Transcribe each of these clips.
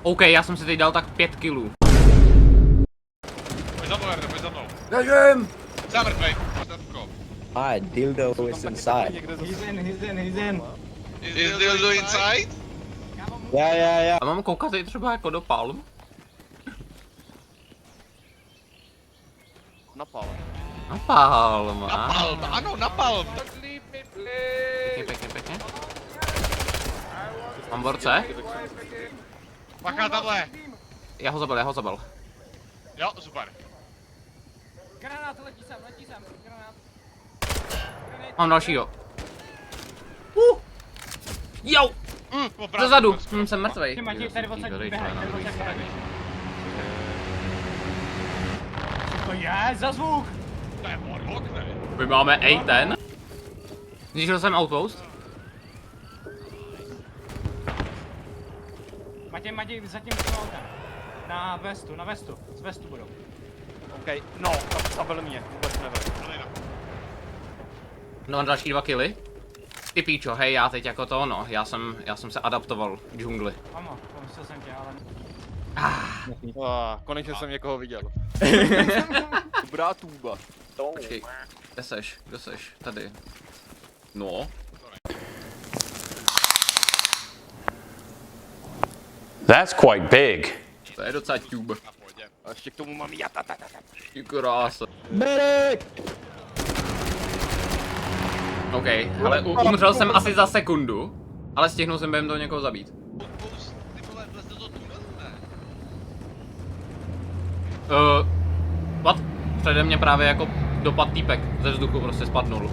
OK, já jsem si teď dal tak 5 kilů. Pojď za mnou, Jarda, pojď za mnou. Běžím! Jsem mrtvej, Statko. Ah, dildo is inside. He's in. Is dildo inside? Yeah. A mám koukat i třeba jako do palm? Na palm. Na palm, Na palm, ano, na palm. Pěkně. Mám borce? Bacha tamhle. Já ho zabil. Jo, super. Granát, letí sem, granát. Mám dalšího. Jo! Zezadu, jsem mrtvej. Ty Matěj, tady odsaď běhaj, Co to je za zvuk? To je Warhawk, ne? My máme A10. Zničil jsem outpost. Matěj, zatím do auta. Na vestu, z vestu budou. OK, no, zabil mě, vůbec nevím. No, další 2 killy. Ty píčo, hej, já teď jako to, no, já jsem se adaptoval k džungli. Ano, pomyslel jsem tě, ale... Konečně jsem někoho viděl. Dobrá tuba. Počkej, kdo seš, tady. No. That's quite big. To je docela tube. A ještě k tomu mám jatatata. Ty krása. Medic! OK, ale umřel jsem asi za sekundu, ale stihnul jsem během toho někoho zabít. What? Přede mě právě jako dopad týpek, ze vzduchu prostě spadnul.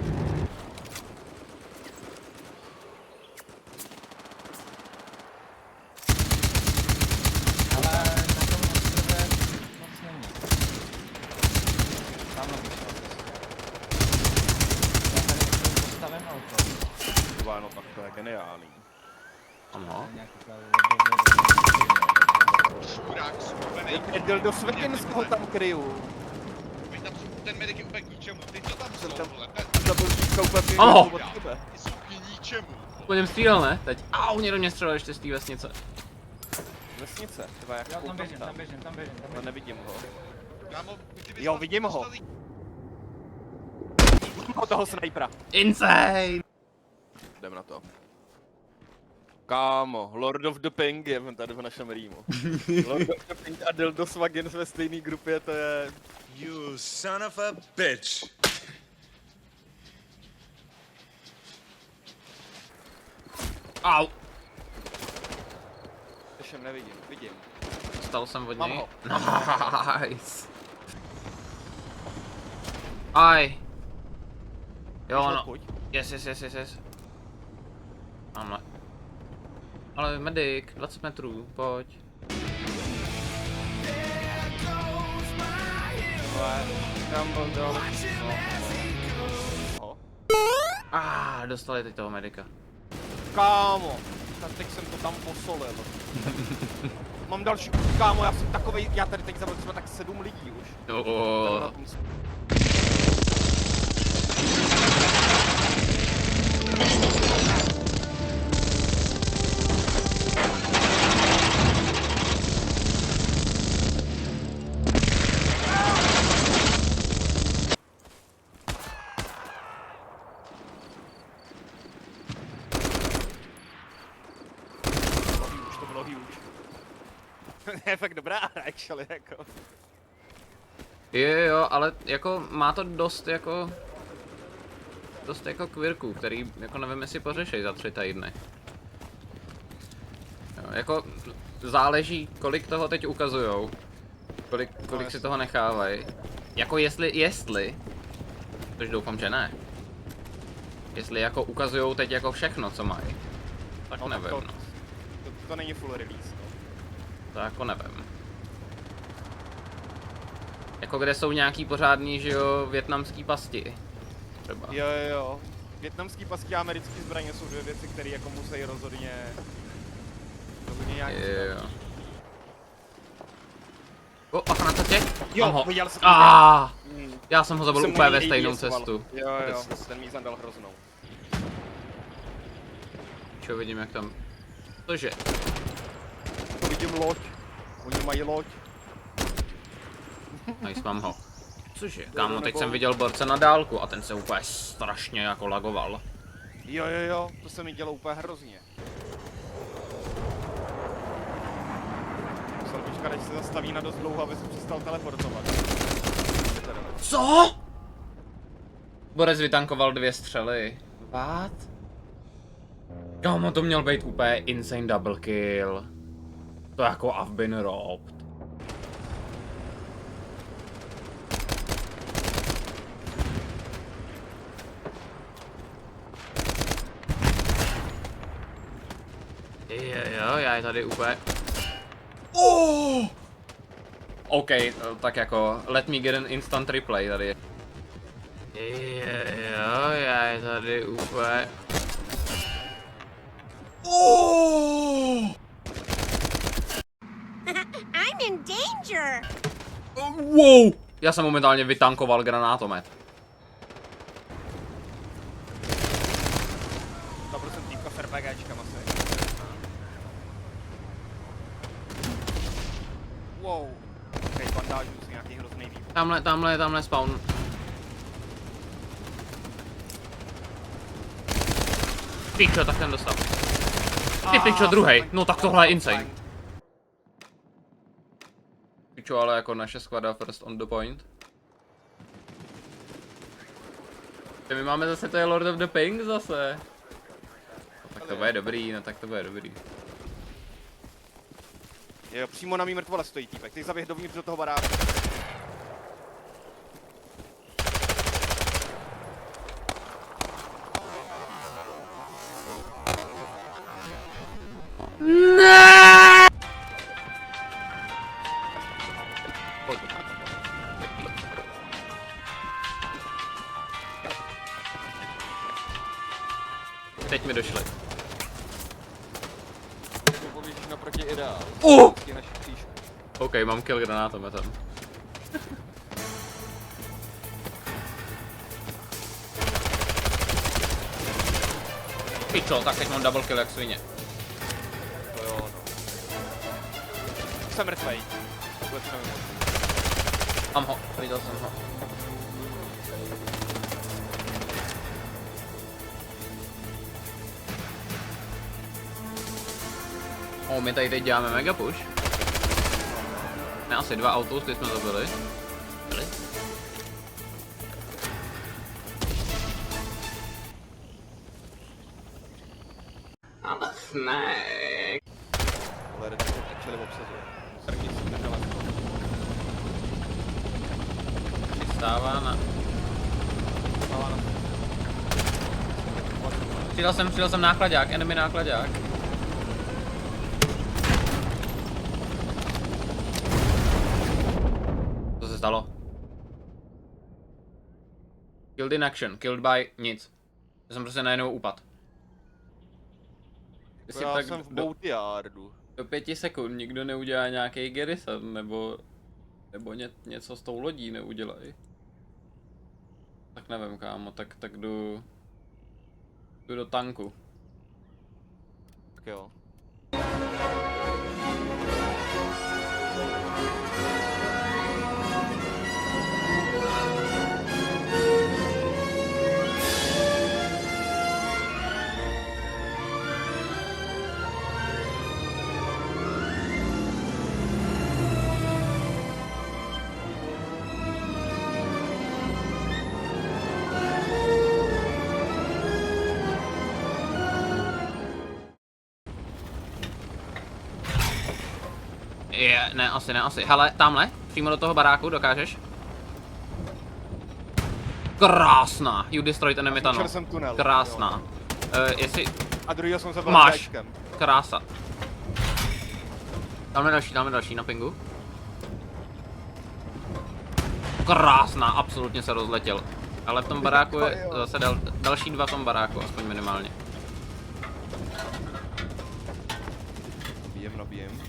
No tak to je geniální. Ano. Chudák, skupenej. Dildo světin z toho tam kryju. Teď tam jsou ten medic je úplně k ničemu. Ty co tam jsou, vole? Zabil říct koupet Ano. od tebe. Ty jsou k ničemu. Po něm střílel, ne? Teď. Au, někdo mě střelil ještě z té vesnice. Vesnice, třeba jak Jo, koupám tam běžím. No nevidím ho. Kámo, ty bys Jo, vás vidím ho. poslali- Od toho snajpera. Insane! Jdem na to. Kámo, Lord of the Ping je tady v našem rýmu. Lord of the Ping a Dildo Swagins ve stejné grupě, to je... You son of a bitch. Au! Ještě nevidím, vidím. Dostal jsem od Mám něj. ho. Nice. Aj. Jo, no. Pojď. Yes. Tamhle. Ale medic, 20 metrů, pojď. Tam byl dole. Dostali teď toho medika. Kámo, tak teď jsem to tam posolil. Mám další, kámo, já jsem takovej, já tady teď zabil třeba tak 7 lidí už. To bylo huge. Je fakt dobrá, actually, jako. Jo, ale jako má to dost jako quirků, který jako nevím jestli pořešej za 3 týdny. Jo, jako záleží kolik toho teď ukazujou, kolik si toho nechávají. Jako jestli, což doufám, že ne. Jestli jako ukazujou teď jako všechno, co mají. Tak No, nevím, no. To není full release, no. To jako nevím. Jako kde jsou nějaký pořádný, že jo, vietnamský pasti. Třeba. Jo. Vietnamský pasky a americký zbraně jsou 2 věci, které jako musí rozhodně nějak Jo. Jo, Mám ho. viděl jsem. Já jsem ho zabil Jsem mu úplně ve nejvíc stejnou věsoval. cestu. Jo, ten mízan dal hroznou. Čo vidím, jak tam... Cože? To vidím loď. Oni mají loď. Nice, mám ho. Cože? Kámo, teď jsem viděl borce na dálku a ten se úplně strašně jako lagoval. Jo, to se mi dělo úplně hrozně. Musel počkat, než se zastaví na dost dlouho, aby se přestal teleportovat. Co? Borec vytankoval 2 střely. What? Kámo, to měl být úplně insane double kill. To jako I've been robbed. Jo, já je tady úplně... OK, tak jako, let me get an instant replay tady. Jo, já je tady úplně... I'm in danger! Wow! Já jsem momentálně vytankoval granátomet. Dobře jsem týpka s RPGčkama asi. Wow. Okej, bandážů si nějaký hrozný výbuch. Tamhle spawn. Pičo, tak ten dostal. Ty pičo, druhej. No tak tohle je insane. Pičo, ale jako naše squada first on the point. My máme zase, to je Lord of the Pink zase. No, tak to bude dobrý, no tak to bude dobrý. Jo, přímo na mý mrtvole stojí týpek. Ty zaběh dovnitř do toho baráku. Teď mi došli. Poběžíš naproti ideál. Naši křížku. OK, mám kill granátometem. Pičo, tak teď mám double kill jak svině. To jo, no. Jsem mrtvej. Vůbec nevím. Mám ho, viděl jsem ho. My tady teď děláme mega push. Ne, asi 2 autosty jsme zabili. Byli? Ale snack. Ale Red Bull actually obsazuje. První si držela. Přistává na... Přidal jsem nákladák, enemy nákladák. Co se stalo? Killed in action, killed by nic. Já jsem prostě najednou upad. Jestli Já tak jsem v boatyardu. do 5 sekund nikdo neudělá nějaký garrison, nebo něco s tou lodí neudělají. Tak nevím, kámo, tak jdu do tanku. Tak jo. Ne, asi. Hele, tamhle, přímo do toho baráku, dokážeš? Krásná, you destroyed enemy tunnel. Zničil jsem tunel. Krásná. Jestli... A druhýho jsem zabil Máš. Máškem. Krása. Dáme další na pingu. Krásná, absolutně se rozletěl. Ale v tom baráku je zase další 2 v tom baráku, aspoň minimálně. Nabíjem.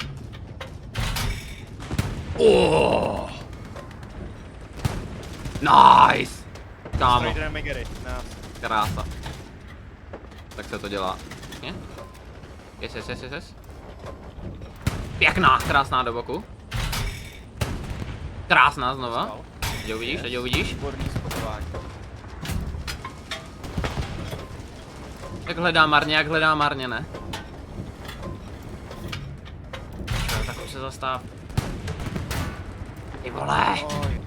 Nice! Kámo, Strider Megery. Nás. krása. Tak se to dělá. Pěkně. Yes. Pěkná, krásná do boku. Krásná znova. Teď uvidíš. Výborný spotování. Jak hledá marně, ne? Jo, tak už se zastav. Ty vole. Oj.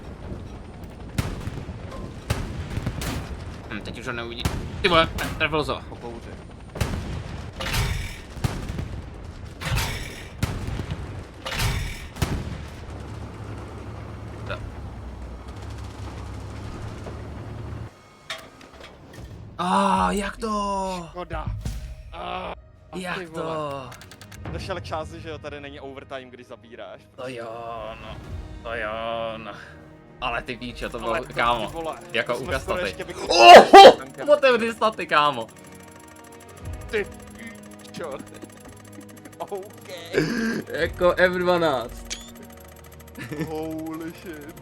Teď už ho neuvidí. Ty vole, trefil se. Po kouři. Jak to? Škoda. Jak ty vole. to? Došel čas, že jo, tady není overtime, když zabíráš. To jo, no. Ale ty píče, to bylo, Ale kámo, ty vole, jako to jsme ukaz skoro staty. ještě bych- Otevři staty, kámo. Ty čo? OK. Jako F12. Holy shit.